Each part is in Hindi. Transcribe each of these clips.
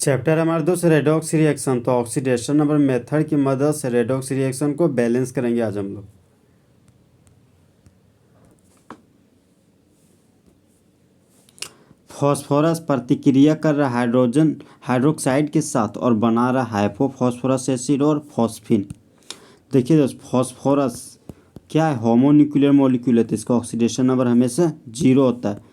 चैप्टर हमारा दोस्त रेडॉक्स रिएक्शन। तो ऑक्सीडेशन नंबर मेथड की मदद से रेडॉक्स रिएक्शन को बैलेंस करेंगे आज हम लोग। फॉस्फोरस प्रतिक्रिया कर रहा हाइड्रोजन हाइड्रोक्साइड के साथ और बना रहा हाइपोफॉस्फोरस एसिड और फॉस्फिन। देखिए दोस्त, फॉस्फोरस क्या है? होमोन्यूक्लियर मॉलिक्यूल है, तो इसका ऑक्सीडेशन नंबर हमेशा 0 होता है।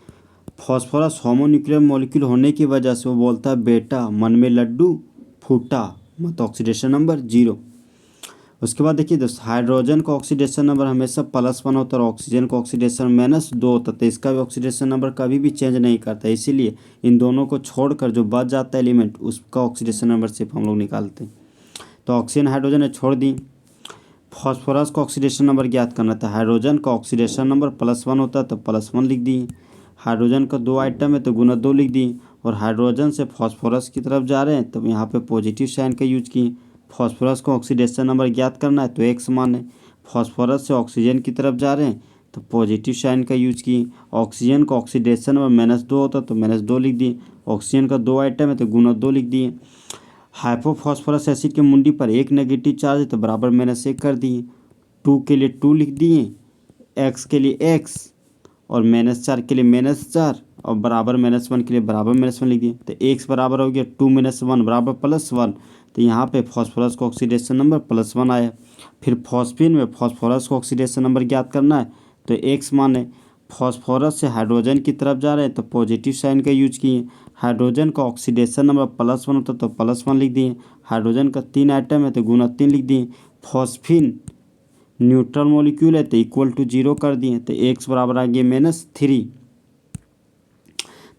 फॉस्फोरस होमोन्यूक्लियर मॉलिक्यूल होने की वजह से वो बोलता है बेटा मन में लड्डू फूटा, मतलब ऑक्सीडेशन नंबर 0। उसके बाद देखिए दोस्त, हाइड्रोजन का ऑक्सीडेशन नंबर हमेशा +1 होता है और ऑक्सीजन का ऑक्सीडेशन -2 होता है, तो इसका भी ऑक्सीडेशन नंबर कभी भी चेंज नहीं करता। इसीलिए इन दोनों को छोड़कर जो बच जाता है एलिमेंट, उसका ऑक्सीडेशन नंबर सिर्फ हम लोग निकालते हैं। तो ऑक्सीजन हाइड्रोजन ने छोड़ दी। फॉस्फोरस का ऑक्सीडेशन नंबर ज्ञात करना था। हाइड्रोजन का ऑक्सीडेशन नंबर +1 होता है, तो +1 लिख दिए। हाइड्रोजन का 2 आइटम है तो गुना 2 लिख दिए, और हाइड्रोजन से फॉस्फोरस की तरफ जा रहे हैं तब यहाँ पे पॉजिटिव साइन का यूज किए। फॉस्फोरस का ऑक्सीडेशन नंबर ज्ञात करना है तो x मान है। फॉस्फोरस से ऑक्सीजन की तरफ जा रहे हैं तो पॉजिटिव साइन का यूज किए। ऑक्सीजन का ऑक्सीडेशन नंबर -2 होता तो -2 लिख दिए। ऑक्सीजन का 2 आइटम है तो गुना 2 लिख दिए। हाइपोफॉस्फोरस एसिड के मुंडी पर एक नेगेटिव चार्ज है तो बराबर -1 कर दिए। 2 के लिए 2 लिख दिए, x के लिए x और -4 के लिए -4 और बराबर -1 के लिए बराबर -1 लिख दिए। तो x बराबर हो गया 2 - 1 बराबर +1। तो यहाँ पे फॉस्फोरस का ऑक्सीडेशन नंबर +1 आया। फिर फॉस्फिन में फॉस्फोरस का ऑक्सीडेशन नंबर ज्ञात करना है तो x मान है। फॉस्फोरस से हाइड्रोजन की तरफ जा रहे हैं तो पॉजिटिव साइन का यूज किए। हाइड्रोजन का ऑक्सीडेशन नंबर +1 होता तो +1 लिख दिए। हाइड्रोजन का 3 आइटम है तो गुना 3 लिख दिए। फॉस्फिन न्यूट्रल मॉलिक्यूल है तो =0 कर दिए, तो x बराबर आ गया -3।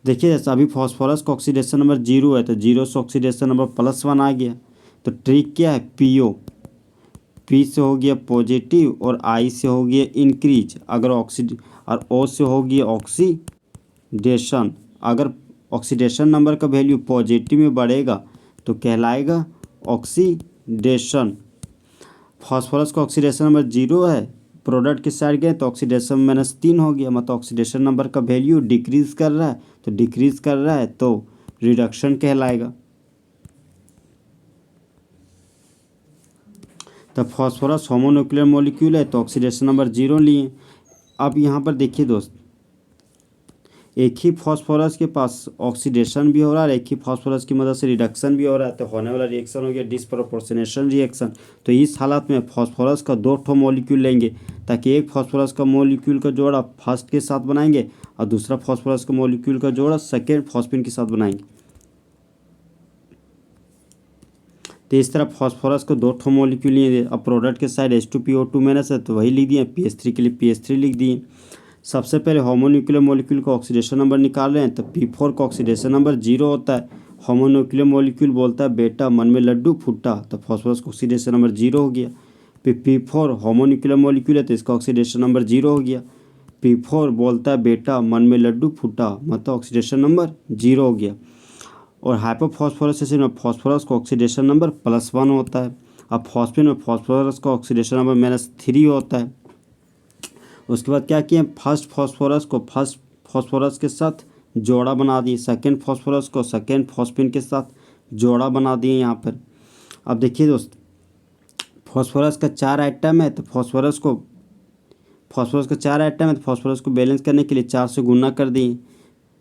देखिए जैसे अभी फॉस्फोरस का ऑक्सीडेशन नंबर 0 है तो 0 से ऑक्सीडेशन नंबर +1 आ गया। तो ट्रिक क्या है? PO, P से हो गया पॉजिटिव और I से हो गया इंक्रीज, अगर और O से हो गया ऑक्सीडेशन। अगर ऑक्सीडेशन नंबर का वैल्यू पॉजिटिव में बढ़ेगा तो कहलाएगा ऑक्सीडेशन। फॉस्फोरस का ऑक्सीडेशन नंबर 0 है, प्रोडक्ट के साइड गए तो ऑक्सीडेशन -3 हो गया, मतलब ऑक्सीडेशन नंबर का वैल्यू डिक्रीज कर रहा है, तो डिक्रीज कर रहा है तो रिडक्शन कहलाएगा। तो फॉस्फोरस होमोन्यूक्लियर मॉलिक्यूल है तो ऑक्सीडेशन नंबर 0 लिए। अब यहाँ पर देखिए दोस्त, एक ही फॉस्फोरस के पास ऑक्सीडेशन भी हो रहा है और एक ही फॉस्फोरस की मदद से रिडक्शन भी हो रहा है, तो होने वाला रिएक्शन हो गया डिस्प्रोपोर्शनेशन रिएक्शन। तो इस हालत में फॉस्फोरस का 2 ठो मॉलिक्यूल लेंगे, ताकि एक फॉस्फोरस का मॉलिक्यूल का जोड़ा फर्स्ट के साथ बनाएंगे और दूसरा फॉस्फोरस का मॉलिक्यूल का जोड़ा सेकेंड फॉस्फिन के साथ बनाएंगे। तो इस तरह फॉस्फोरस को 2 ठो मॉलिक्यूल लिए। अब प्रोडक्ट के साइड H2PO2- है तो वही लिख दिए। PH3 के लिए PH3 लिख दिए। सबसे पहले होमोन्यूक्लियर मॉलिक्यूल का ऑक्सीडेशन नंबर निकाल रहे हैं तो P4 का ऑक्सीडेशन नंबर 0 होता है। होमोन्यूक्लियर मॉलिक्यूल बोलता है बेटा मन में लड्डू फूटा, तो फॉस्फोरस का ऑक्सीडेशन नंबर 0 हो गया। P4 होमोन्यूक्लियर मॉलिक्यूल है तो इसका ऑक्सीडेशन नंबर 0 हो गया। P4 बोलता है बेटा मन में लड्डू फूटा, मतलब ऑक्सीडेशन नंबर 0 हो गया। और हाइपोफॉस्फोरस एसिड में फॉस्फोरस का ऑक्सीडेशन नंबर +1 होता है। अब फॉस्फिन में फॉस्फोरस का ऑक्सीडेशन नंबर -3 होता है। उसके बाद क्या किए, फर्स्ट फॉस्फोरस के साथ जोड़ा बना दिए, सेकेंड फॉस्फोरस को सेकेंड फॉस्फिन के साथ जोड़ा बना दिए यहाँ पर। अब देखिए दोस्त, फॉस्फोरस का 4 आइटम है तो फॉस्फोरस का 4 आइटम है तो फॉस्फोरस को बैलेंस करने के लिए 4 से गुना कर दिए।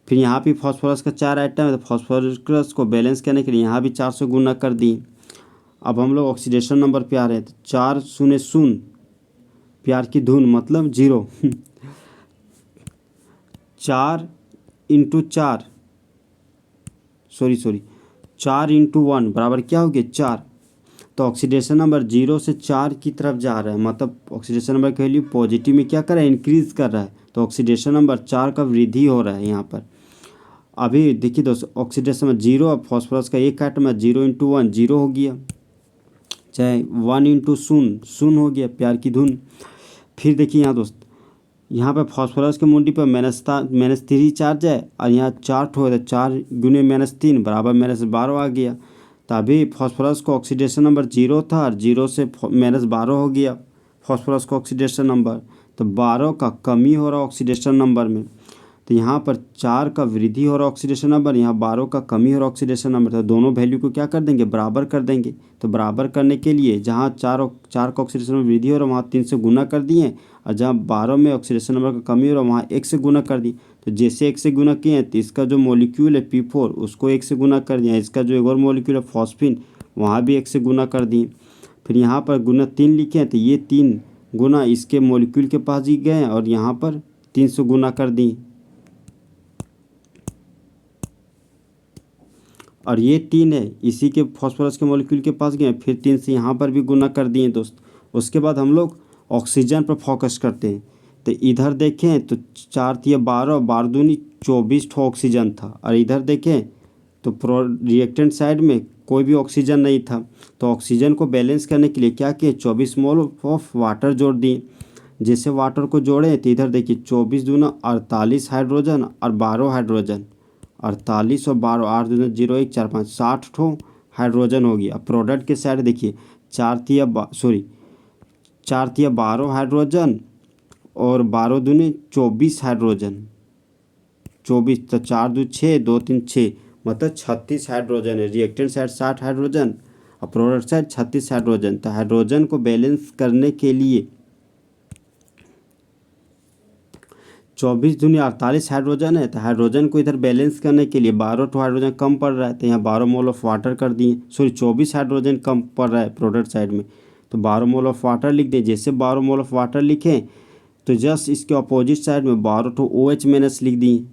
फिर यहाँ भी फॉस्फोरस का 4 आइटम है तो फॉस्फोरस को बैलेंस करने के लिए यहाँ भी 4 से गुना कर दिए। अब हम लोग ऑक्सीडेशन नंबर पे आ रहे हैं तो 4 शून्य 0, प्यार की धुन मतलब 0। 4 × 4 4 × 1 बराबर क्या हो गया 4। तो ऑक्सीडेशन नंबर 0 से 4 की तरफ जा रहा है, मतलब ऑक्सीडेशन नंबर की वैल्यू पॉजिटिव में क्या कर रहा है, इंक्रीज कर रहा है। तो ऑक्सीडेशन नंबर 4 का वृद्धि हो रहा है यहाँ पर। अभी देखिए दोस्तों, ऑक्सीडेशन में 0, अब फॉस्फोरस का एक आइटम है 0 × 1 0 हो गया, चाहे 1 × 0 0 हो गया, प्यार की धुन। फिर देखिए यहाँ दोस्त, यहाँ पे फॉस्फोरस के मुंडी पर -3 चार्ज है और यहाँ 4 ठो है तो 4 × -3 बराबर -12 आ गया। तो अभी फॉस्फोरस का ऑक्सीडेशन नंबर 0 था और 0 से -12 हो गया फॉस्फोरस का ऑक्सीडेशन नंबर, तो 12 का कमी हो रहा ऑक्सीडेशन नंबर में। तो तो यहाँ पर 4 का वृद्धि और ऑक्सीडेशन नंबर, यहाँ 12 का कमी और ऑक्सीडेशन नंबर, तो दोनों वैल्यू को क्या कर देंगे, बराबर कर देंगे। तो बराबर करने के लिए जहाँ 4 का ऑक्सीडेशन नंबर वृद्धि हो रहा है वहाँ 3 से गुना कर दिए, और जहाँ 12 में ऑक्सीडेशन नंबर का कमी हो रहा है वहाँ 1 से गुना कर दिए। तो जैसे 1 से गुना किए तो इसका जो मॉलिक्यूल है P4 उसको 1 से गुना कर दिया, इसका जो एक और मॉलिक्यूल है फॉस्फिन वहाँ भी 1 से गुना कर दिए। फिर यहाँ पर गुना 3 लिखे हैं तो ये 3 गुना इसके मॉलिक्यूल के पास ही गए और यहाँ पर 3 से गुना कर दी, और ये 3 है इसी के फॉस्फोरस के मॉलिक्यूल के पास गए, फिर 3 से यहाँ पर भी गुना कर दिए दोस्त। उसके बाद हम लोग ऑक्सीजन पर फोकस करते हैं। तो इधर देखें तो 4 तिया 12, 12 दूनी 24 ठो ऑक्सीजन था, और इधर देखें तो रिएक्टेंट साइड में कोई भी ऑक्सीजन नहीं था। तो ऑक्सीजन को बैलेंस करने के लिए क्या किए, 24 मोल ऑफ वाटर जोड़ दिए। जैसे वाटर को जोड़े तो इधर देखिए 24 दूना 48 हाइड्रोजन और 12 हाइड्रोजन, 48 और 12, 8 दूना 0 1 4 5 60 ठो हाइड्रोजन हो गया। प्रोडक्ट के साइड देखिए 4 तिया 12 हाइड्रोजन और 12 दूनी 24 हाइड्रोजन, 24 तो 4 2 6 2 3 6 मतलब 36 हाइड्रोजन है। रिएक्टेंट साइड 60 हाइड्रोजन और प्रोडक्ट साइड 36 हाइड्रोजन। तो हाइड्रोजन को बैलेंस करने के लिए 24 दूनी 48 हाइड्रोजन है, तो हाइड्रोजन को इधर बैलेंस करने के लिए 12 ठो हाइड्रोजन कम पड़ रहा है, तो यहाँ 12 मोल ऑफ वाटर कर दिए, 24 हाइड्रोजन कम पड़ रहा है प्रोडक्ट साइड में, तो 12 मोल ऑफ वाटर लिख दिए। जैसे 12 मोल ऑफ वाटर लिखें तो जस्ट इसके अपोजिट साइड में 12 ठो OH माइनस लिख दिए।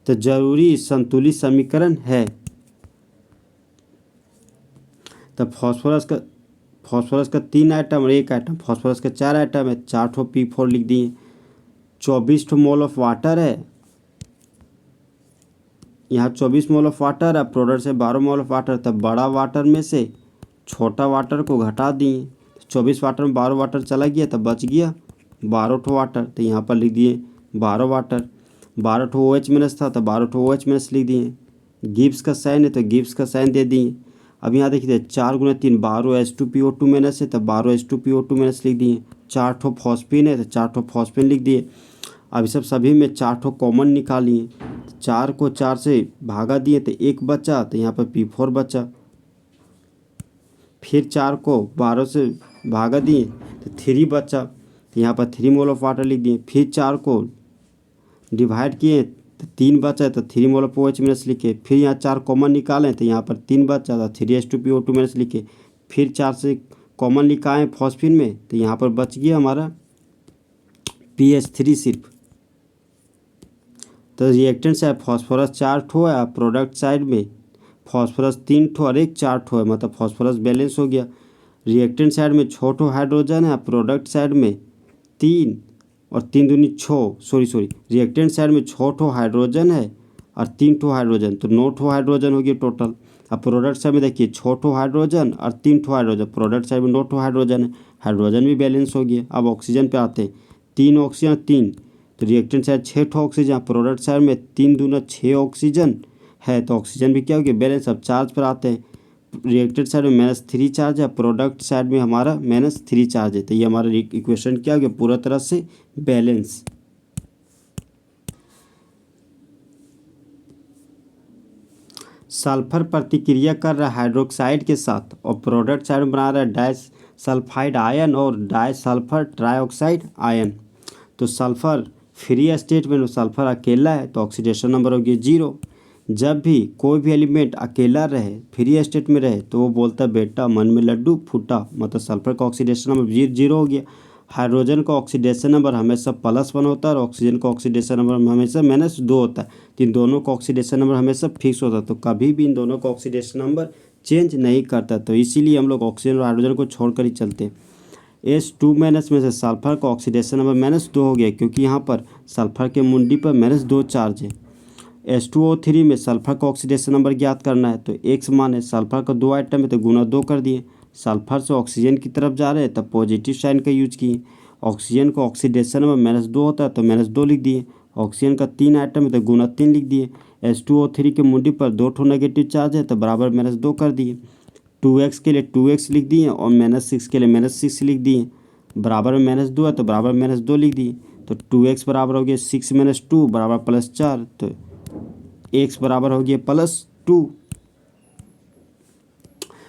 तो जरूरी संतुलित समीकरण है। तो फास्फोरस का 3 आइटम और 1 आइटम, फास्फोरस का 4 आइटम है, 4 ठो P4 लिख दिए। 24 ठो मोल ऑफ वाटर है, यहाँ 24 मोल ऑफ वाटर है, प्रोडक्ट से 12 मोल ऑफ वाटर, तब बड़ा वाटर में से छोटा वाटर को घटा दिए। 24 वाटर में 12 वाटर चला गया तब बच गया 12 ठो वाटर, तो यहाँ पर लिख दिए 12 वाटर। 12 ठो OH माइनस था तो 12 ठो OH माइनस लिख दिए। गिब्स का साइन है तो गिब्स का साइन दे दिए। अब यहाँ देखिए 4 गुना 3 12 H2PO2 माइनस है तो 12 H2PO2 माइनस लिख दिए। 4 ठो फॉस्फिन है तो 4 ठो फॉस्फिन लिख दिए। अब सभी में 4 ठो कॉमन निकालिए, 4 को 4 से भागा दिए तो 1 बचा, तो यहाँ पर P4 बचा। फिर 4 को 12 से भागा दिए तो 3 बचा, तो यहाँ पर 3 मोल ऑफ वाटर लिख दिए। फिर 4 को डिवाइड किए तो 3 बचा, तो 3 मोल ऑफ OH माइनस लिखे। फिर यहाँ 4 कॉमन निकालें तो यहाँ पर 3 बचा, तो 3H2PO2 माइनस लिखे। फिर 4 से कॉमन निकालें फॉस्फिन में तो यहाँ पर बच गया हमारा PH3 सिर्फ। तो रिएक्टेंट साइड फास्फोरस 4 ठो है, प्रोडक्ट साइड में फास्फोरस 3 ठो और 1 4 ठो है, मतलब फास्फोरस बैलेंस हो गया। रिएक्टेंट साइड में 6 ठो हाइड्रोजन है, प्रोडक्ट साइड में 3 और 3 दूनी 6 रिएक्टेंट साइड में 6 ठो हाइड्रोजन है और 3 ठो हाइड्रोजन, तो 9 ठो हाइड्रोजन हो गया टोटल। अब प्रोडक्ट साइड में देखिए 6 ठो हाइड्रोजन और 3 ठो हाइड्रोजन, प्रोडक्ट साइड में 9 ठो हाइड्रोजन है, हाइड्रोजन भी बैलेंस हो गया। अब ऑक्सीजन पे आते हैं, 3 ऑक्सीजन 3, तो रिएक्टेंट साइड 6 ठो ऑक्सीजन, प्रोडक्ट साइड में 3 दूना 6 ऑक्सीजन है, तो ऑक्सीजन भी क्या हो गया बैलेंस। अब चार्ज पर आते हैं, रिएक्टेंट साइड में -3 चार्ज है, प्रोडक्ट साइड में हमारा -3 चार्ज है, तो ये हमारा इक्वेशन क्या हो गया पूरा तरह से बैलेंस। सल्फर प्रतिक्रिया कर रहा है हाइड्रोक्साइड के साथ और प्रोडक्ट साइड में बना रहा है डाइसल्फाइड आयन और डाइसल्फर ट्राइऑक्साइड आयन। तो सल्फर फ्री स्टेट में सल्फर अकेला है तो ऑक्सीडेशन नंबर हो गया 0। जब भी कोई भी एलिमेंट अकेला रहे फ्री स्टेट में रहे तो वो बोलता है बेटा मन में लड्डू फूटा, मतलब सल्फर का ऑक्सीडेशन नंबर 0 हो गया। हाइड्रोजन का ऑक्सीडेशन नंबर हमेशा +1 होता है और ऑक्सीजन का ऑक्सीडेशन नंबर हमेशा -2 होता है, तो इन दोनों का ऑक्सीडेशन नंबर हमेशा फिक्स होता है, तो कभी भी इन दोनों का ऑक्सीडेशन नंबर चेंज नहीं करता। तो इसीलिए हम लोग ऑक्सीजन और हाइड्रोजन को छोड़कर ही चलते हैं। H2- में से सल्फर का ऑक्सीडेशन नंबर -2 हो गया क्योंकि यहाँ पर सल्फर के मुंडी पर -2 चार्ज है। H2O3 में सल्फर का ऑक्सीडेशन नंबर ज्ञात करना है, तो X मान है, सल्फर का 2 आइटम है तो गुना 2 कर दिए। सल्फर से ऑक्सीजन की तरफ जा रहे हैं तब पॉजिटिव साइन का यूज किए। ऑक्सीजन का ऑक्सीडेशन नंबर -2 होता है तो -2 लिख दिए। ऑक्सीजन का 3 आइटम है तो गुना 3 लिख दिए। H2O3 के मुंडी पर 2 ठो नेगेटिव चार्ज है तो बराबर -2 कर दिए। 2x के लिए 2x लिख दिए और -6 के लिए -6 लिख दिए। बराबर में -2 है तो बराबर में -2 लिख दिए। तो 2x बराबर हो गया 6 - 2 बराबर +4, तो x बराबर हो गया +2।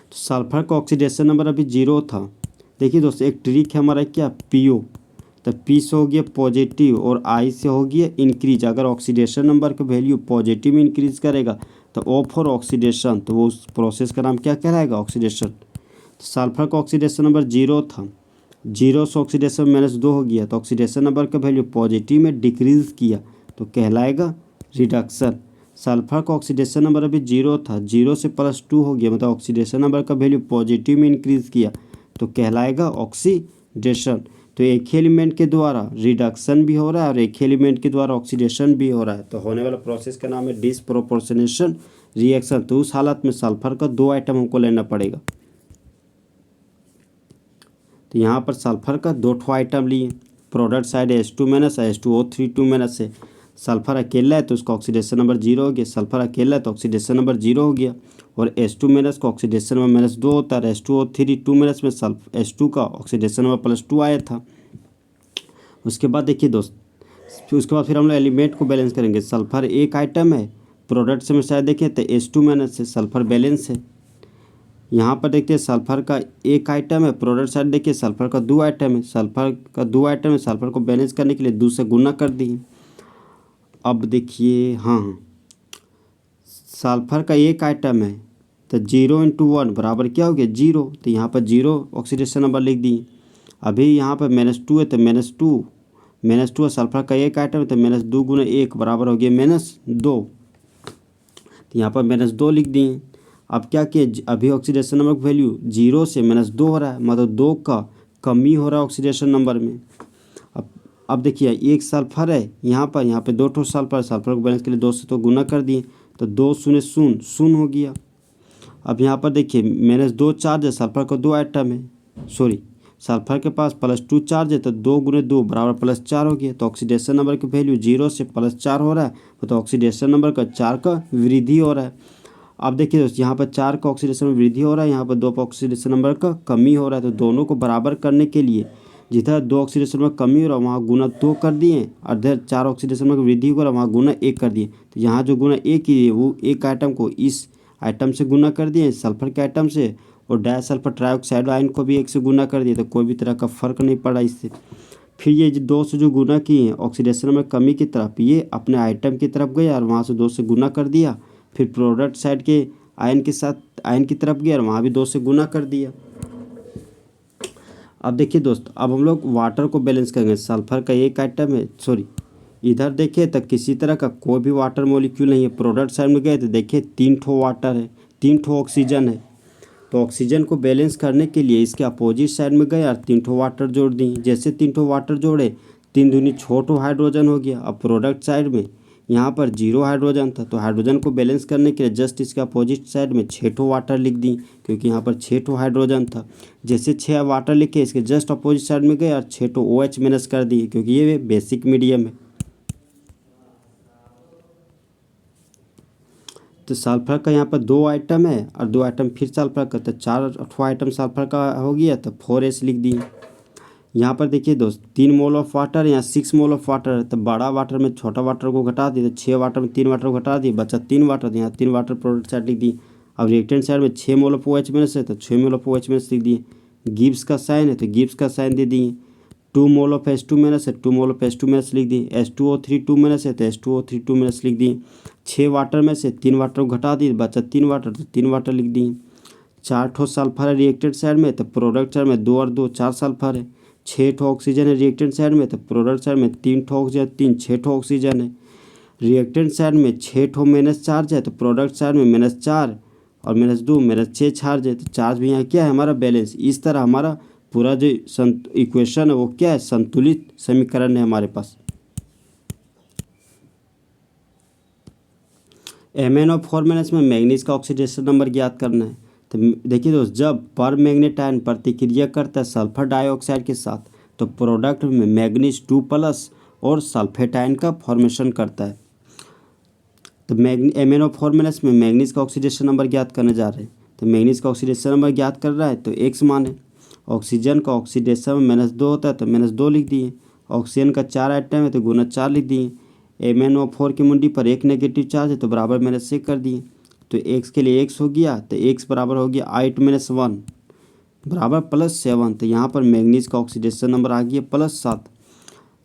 तो सल्फर का ऑक्सीडेशन नंबर अभी 0 था। देखिए दोस्तों, एक ट्रिक है हमारा क्या, पीओ। तो पी से हो गया पॉजिटिव और आई से हो गया इंक्रीज। अगर ऑक्सीडेशन नंबर का वैल्यू पॉजिटिव में इंक्रीज करेगा तो ओ फॉर ऑक्सीडेशन, तो वो उस प्रोसेस का नाम क्या कहलाएगा, ऑक्सीडेशन। तो सल्फर का ऑक्सीडेशन नंबर 0 था, 0 से ऑक्सीडेशन -2 हो गया, तो ऑक्सीडेशन नंबर का वैल्यू पॉजिटिव में डिक्रीज किया तो कहलाएगा रिडक्शन। सल्फर का ऑक्सीडेशन नंबर अभी 0 था, 0 से +2 हो गया, मतलब ऑक्सीडेशन नंबर का वैल्यू पॉजिटिव में इंक्रीज किया तो कहलाएगा ऑक्सीडेशन। तो एक ही एलिमेंट के द्वारा रिडक्शन भी हो रहा है और एक ही एलिमेंट के द्वारा ऑक्सीडेशन भी हो रहा है, तो होने वाला प्रोसेस का नाम है डिसप्रोपोर्शनेशन रिएक्शन। तो उस हालत में सल्फर का 2 आइटम हमको लेना पड़ेगा। तो यहाँ पर सल्फर का 2 आइटम लिए, प्रोडक्ट साइड H2- H2O3 है। सल्फर अकेला है तो उसका ऑक्सीडेशन नंबर 0 हो गया, सल्फर अकेला है तो ऑक्सीडेशन नंबर 0 हो गया। और H2- का ऑक्सीडेशन नंबर -2 होता है, H2O3 में H2 का ऑक्सीडेशन नंबर +2 आया था। उसके बाद देखिए दोस्त, फिर उसके बाद फिर हम लोग एलिमेंट को बैलेंस करेंगे। सल्फर एक आइटम है, प्रोडक्ट से में शायद देखें तो H2- से सल्फर बैलेंस है। यहाँ पर देखते हैं सल्फर का एक आइटम है, प्रोडक्ट साइड देखिए सल्फर का 2 आइटम है, सल्फर का 2 आइटम है, सल्फर को बैलेंस करने के लिए 2 से गुना कर दिए। अब देखिए हाँ, सल्फर का एक आइटम है तो 0 × 1 बराबर क्या हो गया 0, तो यहाँ पर 0 ऑक्सीडेशन नंबर लिख दिए। अभी यहाँ पर -2 है तो -2 है, सल्फर का एक आइटम है तो -2 × 1 बराबर हो गया -2, तो यहाँ पर -2 लिख दिए। अब क्या किए, अभी ऑक्सीडेशन नंबर की वैल्यू 0 से -2 हो रहा है, मतलब 2 का कमी हो रहा है ऑक्सीडेशन नंबर में। अब देखिए एक सल्फर है यहाँ पे 2 सल्फर, सल्फर को बैलेंस के लिए 2 से तो गुना कर दिए, तो 2 शून्य शून्य शून्य हो गया। अब यहाँ पर देखिए -2 चार्ज है, सल्फर का 2 आइटम है, सॉरी सल्फर के पास +2 चार्ज है, तो 2 × 2 बराबर +4 हो गया। तो ऑक्सीडेशन नंबर की वैल्यू 0 से +4 हो रहा है, तो ऑक्सीडेशन नंबर का 4 का वृद्धि हो रहा है। अब देखिए दोस्त, यहाँ पर 4 का ऑक्सीडेशन में वृद्धि हो रहा है, यहाँ पर 2 का ऑक्सीडेशन नंबर का कमी हो रहा है। तो दोनों को बराबर करने के लिए जिधर 2 ऑक्सीडेशन नंबर कमी हो रहा है वहाँ गुना 2 कर दिए, और इधर 4 ऑक्सीडेशन नंबर की वृद्धि हो रहा है वहाँ गुना 1 कर दिए। तो यहाँ जो गुना 1 की है वो एक आइटम को इस आइटम से गुना कर दिए, सल्फर के आइटम से, और डाइसल्फर ट्राइऑक्साइड आयन को भी 1 से गुना कर दिए, तो कोई भी तरह का फ़र्क नहीं पड़ा इससे। फिर ये 2 से जो गुना किए हैं ऑक्सीडेशन नंबर कमी की तरफ, ये अपने आइटम की तरफ गए और वहाँ से 2 से गुना कर दिया। फिर प्रोडक्ट साइड के आयन के साथ आयन की तरफ गया और वहाँ भी 2 से गुना कर दिया। अब देखिए दोस्त, अब हम लोग वाटर को बैलेंस करेंगे। सल्फर का एक आइटम है, सॉरी इधर देखिए तो किसी तरह का कोई भी वाटर मॉलिक्यूल नहीं है। प्रोडक्ट साइड में गए तो देखिए 3 वाटर है, 3 ऑक्सीजन है। तो ऑक्सीजन को बैलेंस करने के लिए इसके अपोजिट साइड में गए और 3 वाटर जोड़ दिए। जैसे 3 वाटर जोड़े, 3 दूनी 6 हाइड्रोजन हो गया। अब प्रोडक्ट साइड में यहाँ पर 0 हाइड्रोजन था, तो हाइड्रोजन को बैलेंस करने के लिए जस्ट इसके अपोजिट साइड में 6 वाटर लिख दी, क्योंकि यहाँ पर 6 हाइड्रोजन था। जैसे 6 वाटर लिखे इसके जस्ट अपोजिट साइड में गए और 6 OH माइनस कर दिए, क्योंकि ये बेसिक मीडियम है। तो सल्फर का यहाँ पर 2 आइटम है और 2 आइटम फिर सल्फर का, तो 4 आइटम सल्फर का हो गया, तो 4S लिख दिए। यहाँ पर देखिए दोस्त 3 मोल ऑफ वाटर, यहाँ 6 मोल ऑफ वाटर है, तो बड़ा वाटर में छोटा वाटर को घटा दिए, तो 6 वाटर में 3 वाटर को घटा दिए, बचा 3 वाटर, यहाँ 3 वाटर प्रोडक्ट साइड लिख दी। अब रिएक्टेंट साइड में 6 मोल ऑफ OH माइनस है, तो 6 मोल ऑफ OH माइनस लिख दिए। गिब्स का साइन है तो गिब्स का साइन दे दिए। 2 मोल ऑफ H2 माइनस है, 2 मोल ऑफ H2 माइनस लिख दिए। H2O3 2 माइनस है तो H2O3 2 माइनस लिख दिए। 6 वाटर में से 3 वाटर को घटा दिए, बचा 3 वाटर, तो 3 वाटर लिख दिए। 4 सल्फर है रिएक्टेंट साइड में, तो प्रोडक्ट साइड में 2 और 2 4 सल्फर है। 6 ऑक्सीजन है रिएक्टेंट साइड में, तो प्रोडक्ट साइड में 3 ऑक्सीजन 3 6 ऑक्सीजन है। रिएक्टेंट साइड में 6 माइनस चार्ज है, तो प्रोडक्ट साइड में -4 और -2 -6 चार्ज है, तो चार्ज भी यहाँ क्या है हमारा बैलेंस। इस तरह हमारा पूरा जो इक्वेशन है वो क्या है, संतुलित समीकरण है हमारे पास। MnO फॉर्मूला में मैग्नीज का ऑक्सीडेशन नंबर ज्ञात करना है। तो देखिए दोस्त, जब पर मैग्नेट आयन प्रतिक्रिया करता है सल्फर डाइऑक्साइड के साथ, तो प्रोडक्ट में मैग्नीज 2+ और सल्फेट आयन का फॉर्मेशन करता है। तो MnO फॉर्मूला में मैग्नीज का ऑक्सीडेशन नंबर ज्ञात करने जा रहे हैं। तो मैग्नीज का ऑक्सीडेशन नंबर ज्ञात कर रहा है तो X मान है, ऑक्सीजन का ऑक्सीडेशन में -2 होता है तो -2 लिख दिए। ऑक्सीजन का 4 आइटम है तो गुना 4 लिख दिए। MnO4 की मुंडी पर एक नेगेटिव चार्ज है तो बराबर -1 कर दिए। तो x के लिए x हो गया तो x बराबर हो गया 8-1 बराबर +7। तो यहाँ पर मैंगनीज का ऑक्सीडेशन नंबर आ गया +7।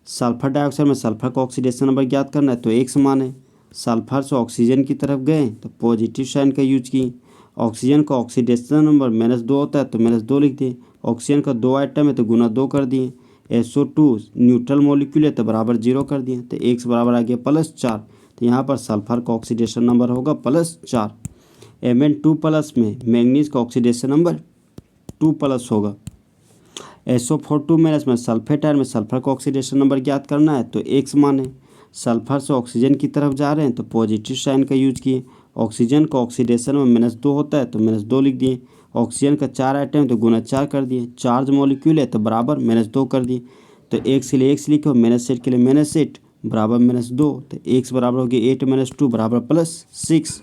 सल्फर डाइऑक्साइड में सल्फर का ऑक्सीडेशन नंबर ज्ञात करना है तो x माने। सल्फर से ऑक्सीजन की तरफ गए तो पॉजिटिव साइन का यूज किए। ऑक्सीजन का ऑक्सीडेशन नंबर -2 होता है तो -2 लिख दिए। ऑक्सीजन का 2 आइटम है तो गुना 2 कर दिए। SO2 न्यूट्रल मॉलिक्यूल है तो बराबर 0 कर दिए। तो x बराबर आ गया +4। तो यहाँ पर सल्फर का ऑक्सीडेशन नंबर होगा +4। Mn2+ में मैंगनीज का ऑक्सीडेशन नंबर 2+ होगा। SO42 में सल्फेट आयन में सल्फर का ऑक्सीडेशन नंबर ज्ञात करना है तो x माने। सल्फर से ऑक्सीजन की तरफ जा रहे हैं तो पॉजिटिव साइन का यूज किए। ऑक्सीजन का ऑक्सीडेशन में -2 होता है तो -2 लिख दिए। ऑक्सीजन का 4 आइटम तो गुना 4 कर दिए। चार्ज मॉलिक्यूल है तो बराबर -2 कर दिए। तो x के लिए x लिखो, -8 के लिए -8 बराबर -2। तो x बराबर हो गया 8-2 बराबर +6।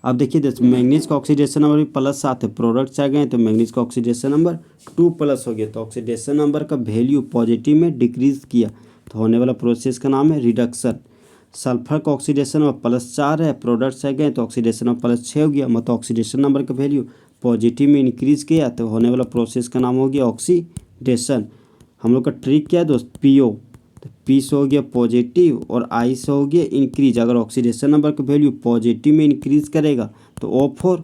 अब देखिए दोस्तों मैंगनीज का ऑक्सीडेशन नंबर भी +7 है। प्रोडक्ट्स आ गए तो मैंगनीज का ऑक्सीडेशन नंबर 2+ हो गया। तो ऑक्सीडेशन नंबर का वैल्यू पॉजिटिव में डिक्रीज किया तो होने वाला प्रोसेस का नाम है रिडक्शन। सल्फर का ऑक्सीडेशन नंबर +4 है। प्रोडक्ट्स आ गए तो ऑक्सीडेशन नंबर +6 हो गया। मतलब ऑक्सीडेशन नंबर का वैल्यू पॉजिटिव में इंक्रीज किया तो होने वाला प्रोसेस का नाम हो गया ऑक्सीडेशन। हम लोग का ट्रिक क्या है दोस्त, PO। तो P से हो गया पॉजिटिव और I से हो गया इंक्रीज। अगर ऑक्सीडेशन नंबर का वैल्यू पॉजिटिव में इंक्रीज करेगा तो O4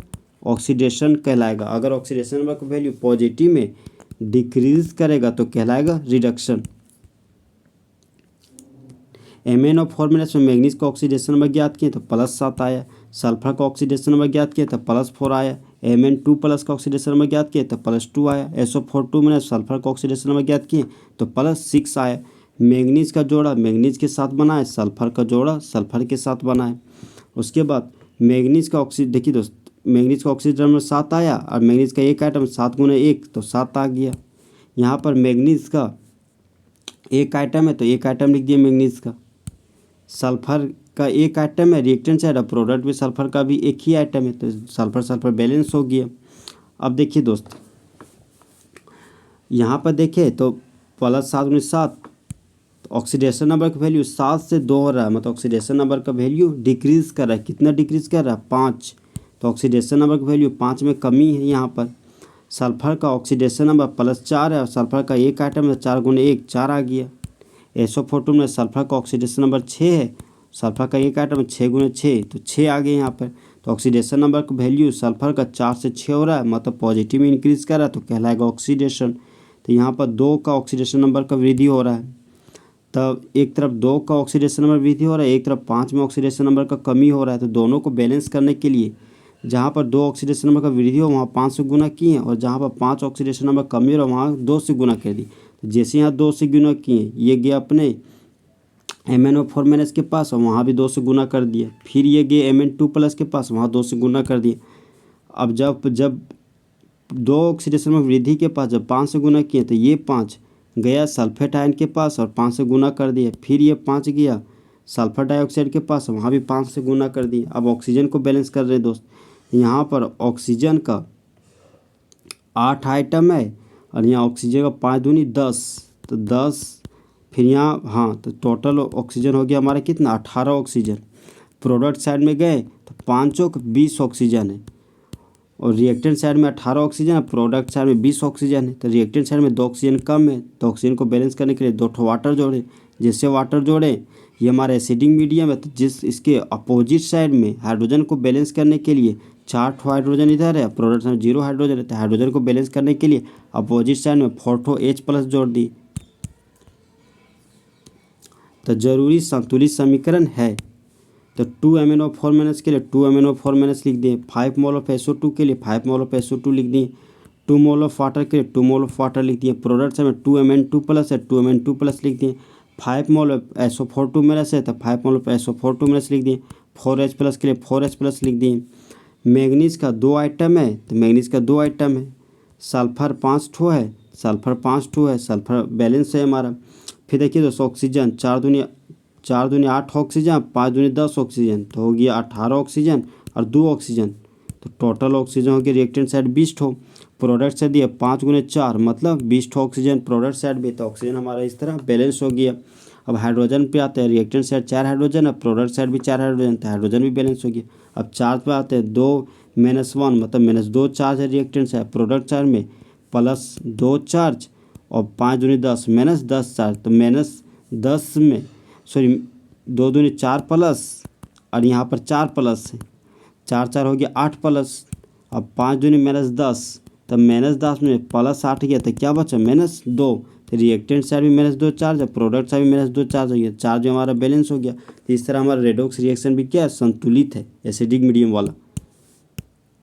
ऑक्सीडेशन कहलाएगा। अगर ऑक्सीडेशन नंबर का वैल्यू पॉजिटिव में डिक्रीज करेगा तो कहलाएगा रिडक्शन। MnO4 में मैंगनीज का ऑक्सीडेशन नंबर ज्ञात किए तो +7 आया। सल्फर का ऑक्सीडेशन नंबर ज्ञात किया तो +4 आया। Mn2+ का ऑक्सीडेशन नंबर ज्ञात किया तो +2 आया। SO42 में सल्फर का ऑक्सीडेशन नंबर ज्ञात किए तो +6 आया। मैंगनीज का जोड़ा मैंगनीज के साथ बना है, सल्फर का जोड़ा सल्फर के साथ बना है। उसके बाद मैंगनीज का देखिए दोस्त, मैंगनीज का ऑक्सीजन नंबर 7 आया और मैंगनीज का एक आइटम 7 × 1 तो 7 आ गया। यहाँ पर मैंगनीज का एक आइटम है तो एक आइटम लिख दिया मैंगनीज का। सल्फर का एक आइटम है, रिएक्टेंट साइड और प्रोडक्ट में सल्फर का भी एक ही आइटम है तो सल्फर सल्फर बैलेंस हो गया। अब देखिए दोस्त यहाँ पर देखें तो +7 × 7 ऑक्सीडेशन नंबर का वैल्यू 7 से 2 हो रहा है। मतलब ऑक्सीडेशन नंबर का वैल्यू डिक्रीज कर रहा है। कितना डिक्रीज कर रहा है, 5। तो ऑक्सीडेशन नंबर का वैल्यू 5 में कमी है यहाँ पर। सल्फर का ऑक्सीडेशन नंबर +4 है और सल्फर का एक आइटम है 4 × 1 4 आ गया। SO42 में सल्फर का ऑक्सीडेशन नंबर 6 है। सल्फर का एक आइटम 6 × 6 तो 6 आ गए यहाँ पर। तो ऑक्सीडेशन नंबर का वैल्यू सल्फर का 4 से 6 हो रहा है, मतलब पॉजिटिव में इंक्रीज कर रहा है तो कहलाएगा ऑक्सीडेशन। तो यहाँ पर 2 का ऑक्सीडेशन नंबर का वृद्धि हो रहा है। तब एक तरफ 2 का ऑक्सीडेशन नंबर वृद्धि हो रहा है, एक तरफ 5 में ऑक्सीडेशन नंबर का कमी हो रहा है। तो दोनों को बैलेंस करने के लिए जहाँ पर 2 ऑक्सीडेशन नंबर का वृद्धि हो वहाँ 5 से गुना किए और जहाँ पर 5 ऑक्सीडेशन नंबर कमी हो वहाँ 2 से गुना कर दी। तो जैसे यहाँ 2 से गुना किए ये गया अपने MnO4- के पास और वहाँ भी 2 से गुना कर दिया। फिर ये गए Mn2+ के पास, वहाँ 2 से गुना कर दिए। अब जब 2 ऑक्सीडेशन में वृद्धि के पास जब 5 से गुना किए तो ये 5 गया सल्फेट आयन के पास और 5 से गुना कर दिए। फिर ये 5 गया सल्फर डाइऑक्साइड के पास, वहाँ भी 5 से गुना कर दिए। अब ऑक्सीजन को बैलेंस कर रहे दोस्त। यहाँ पर ऑक्सीजन का 8 आइटम है और यहाँ ऑक्सीजन का 5 दूनी 10 तो 10। फिर यहाँ हाँ तो टोटल ऑक्सीजन हो गया हमारा कितना, 18 ऑक्सीजन। प्रोडक्ट साइड में गए तो 5 × 20 ऑक्सीजन है और रिएक्टेंट साइड में 18 ऑक्सीजन है, प्रोडक्ट साइड में 20 ऑक्सीजन है। तो रिएक्टेंट साइड में 2 ऑक्सीजन कम है तो ऑक्सीजन को बैलेंस करने के लिए 2 वाटर जोड़े। जैसे वाटर जोड़े ये हमारा एसिडिक मीडियम है तो जिस इसके अपोजिट साइड में हाइड्रोजन को बैलेंस करने के लिए 4 हाइड्रोजन इधर है, प्रोडक्ट साइड 0 हाइड्रोजन है। तो हाइड्रोजन को बैलेंस करने के लिए अपोजिट साइड में 4 H+ जोड़ दी तो जरूरी संतुलित समीकरण है। तो 2 MnO4- के लिए 2 MnO4- लिख दिए। 5 मोल ऑफ SO2 के लिए 5 मोल ऑफ SO2 लिख दिए। 2 मोल ऑफ वाटर के लिए 2 मोल ऑफ वाटर लिख दिए। प्रोडक्ट में 2 Mn2+ है 2 Mn2+ लिख दिए। 5 मोल ऑफ SO42- है तो 5 मोल ऑफ SO42- लिख दिए। 4H+ के लिए 4H+ लिख दिए। मैंगनीज का 2 आइटम है तो मैंगनीज का 2 आइटम है। सल्फर 5 ठो है, सल्फर 5 ठो है, सल्फर बैलेंस है हमारा। फिर देखिए दोस्तों ऑक्सीजन 4 दूनी 8 ऑक्सीजन, 5 दूनी 10 ऑक्सीजन तो हो गया 18 ऑक्सीजन और 2 ऑक्सीजन। तो टोटल ऑक्सीजन हो गया रिएक्टेंट साइड 20 ठो। प्रोडक्ट साइड दिया 5 × 4 मतलब 20 ऑक्सीजन, प्रोडक्ट साइड भी तो ऑक्सीजन हमारा इस तरह बैलेंस हो गया। अब हाइड्रोजन पे आते हैं, रिएक्टेंट साइड 4 हाइड्रोजन, अब प्रोडक्ट साइड भी 4 हाइड्रोजन, तो हाइड्रोजन भी बैलेंस हो गया। अब चार्ज पे आते हैं 2-1 मतलब -2 चार्ज है रिएक्टेंट साइड, प्रोडक्ट साइड में +2 चार्ज और 5×10 -10 चार्ज, तो -10 में सॉरी 2×4 प्लस और यहाँ पर 4 प्लस है, 4 हो गया 8 प्लस। अब 5×10 तब -10 में +8 गया तो क्या बचा -2, तो रिएक्टेंट साइड भी -2 चार्ज है, प्रोडक्ट साइड भी -2 चार्ज हो गया, चार्ज हमारा बैलेंस हो गया। तो इस तरह हमारा रेडॉक्स रिएक्शन भी क्या है, संतुलित है एसिडिक मीडियम वाला।